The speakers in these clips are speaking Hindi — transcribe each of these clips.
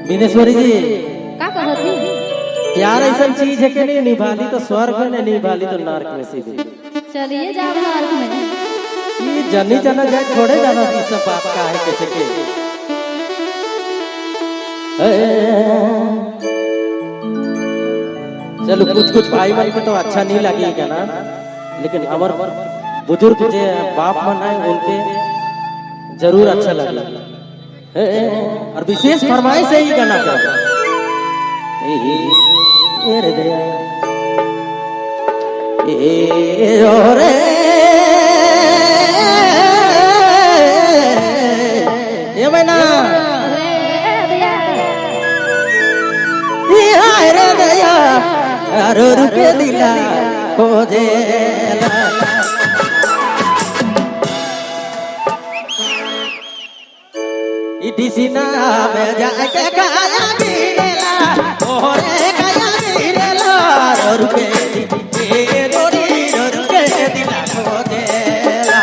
बिनेश्वरी जी का कहत ही? प्यार ऐसा चीज है कि नहीं निभाली तो स्वर्ग में नहीं निभाली तो नरक में सीधी। चलिए जाओ नर्क में। ये जनी जना जाए थोड़े जाना ये सब बात का है कैसे के चलो कुछ कुछ भाई मन को तो अच्छा नहीं लगेगा ना, लेकिन हमार बुजुर्ग जो बाप मन है उनके जरूर अच्छा लगे। और विशेष फरमाइश है ये गाना का रे दया रे ये मैना रे दया अरे रुके दिला खोजे इटिसिना में जाके काया गिरेला ओरे काया गिरेला रुके ए दोरी रुके दिला खोजेला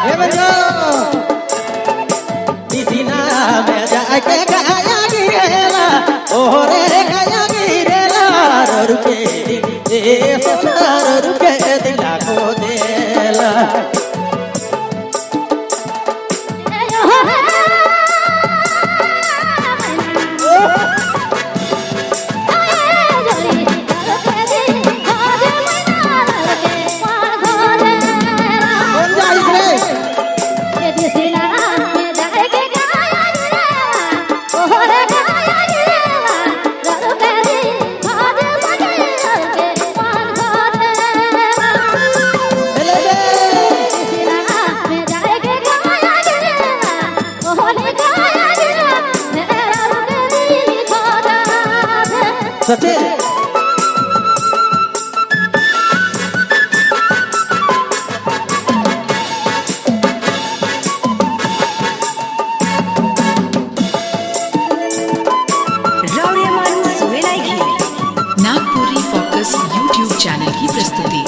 हे बंजो इटिसिना में जाके काया गिरेला ओरे काया गिरेला रुके ए सोना रुके दिला खोजेला सत्य नागपुरी फोकस यूट्यूब चैनल की प्रस्तुति।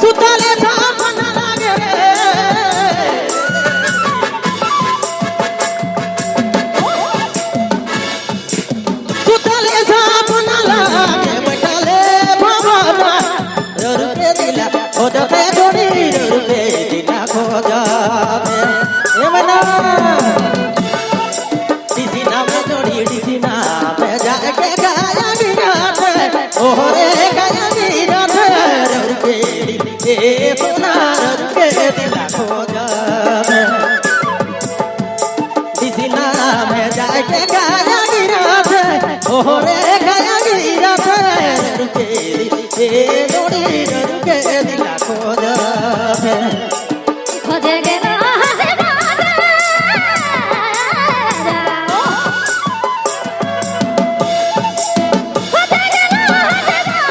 सुताले सामन लागे रे सुताले सामन लागे बैठाले बाबा रुके दिला हो जाते थोड़ी रुके दिला खो जावे ए मना दिसिना में जोड़ी दिसिना में जाके गाया गिराते ओरे गाया गिराते रुके ए सोना रुके दिला खो जावे दिसिना में जाके गाया गिराते ओरे गाया गिराते रुके ए जोड़ी रुके दिला खो जावे खोजे के राहे बाजे जाओ खोजे के राहे बाजे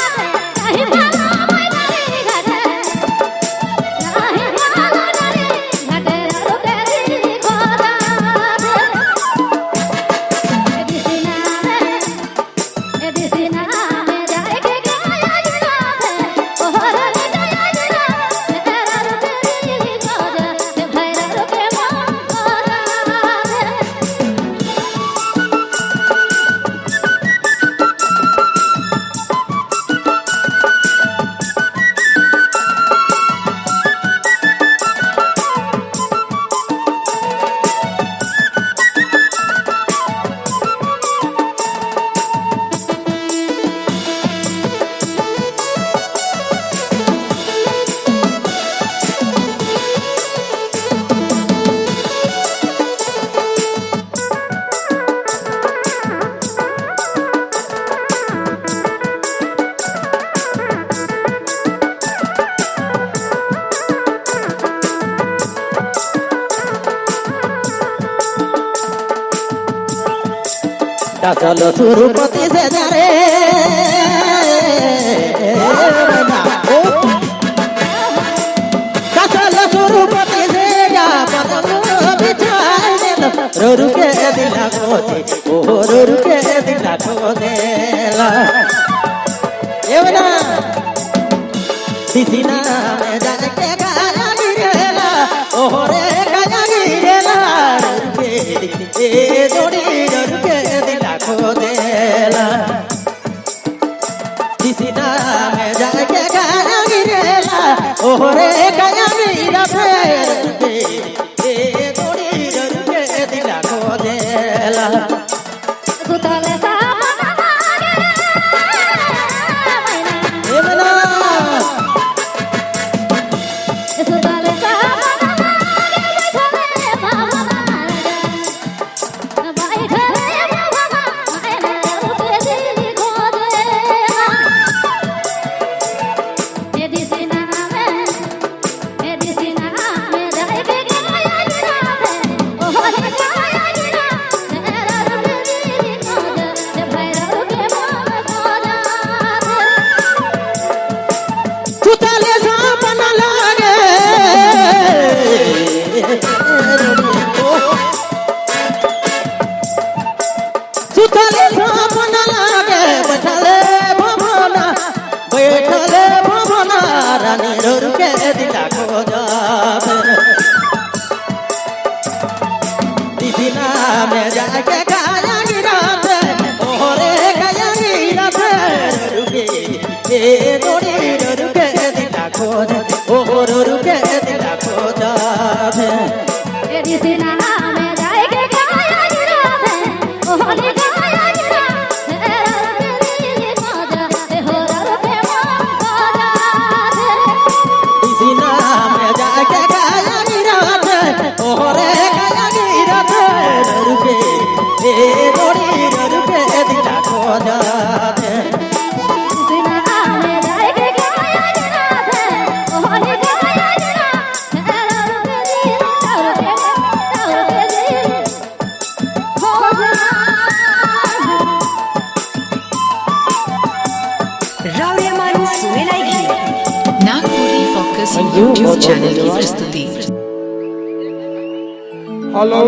कहीं भालो मैं नहीं घटे कहीं भालो नहीं घटे रुके दी खोदा ए दिसिना में जाए के गाया गिराते ओहरा ले गाया गिराते तेरा रुके दी खोदा ते भैरा रुके मन खोदा चलो सुरपति से जारे चलो सुरपति से जा बिछाए दे रो के दिला को दे ओ रो के दिला को देला एवना दिसिना में जाके गाया गिरेला ओ रे गाया गिरेला ए जोड़ी रो के दिला को देला दिसिना में जाके गाया गिरेला ओ रे गाया गिरा फेर ए जोड़ी रो के दिला को देला सुतले सामना एवना सुतले सामना बैठले बाबा बैठले बाबा मैंने रुके दिल को देला ये दिसिना में जाके गाया गिरा ओ रे गाया गिरा तेरा रुके दिल को दे जब भैरव के मन को जा सुतले सापन लागे सुतले सापन लागे बैठले भवना रानी रो के दिला को जावे दिसिना में जाके गाया गिरा ओ रे गाया गिरा रुके ए जोड़ी रुके दिला को दे ओ रुके दिला को जावे दिसिना में जाके गाया गिरा ओ रे गाया गिरा तेरा रुके दिल को जा हो रुके मन को जा दिसिना में जाके गाया गिरा ओ रे गाया गिरा रुके ए जोड़ी रुके दिला को जावे दिसिना में जाके गाया गिरा ओ रे गाया गिरा तेरा रुके दिल हो जा रावड़ियामान सुमेलागी Nagpuri focus Thank you. YouTube channel की प्रस्तुति हेलो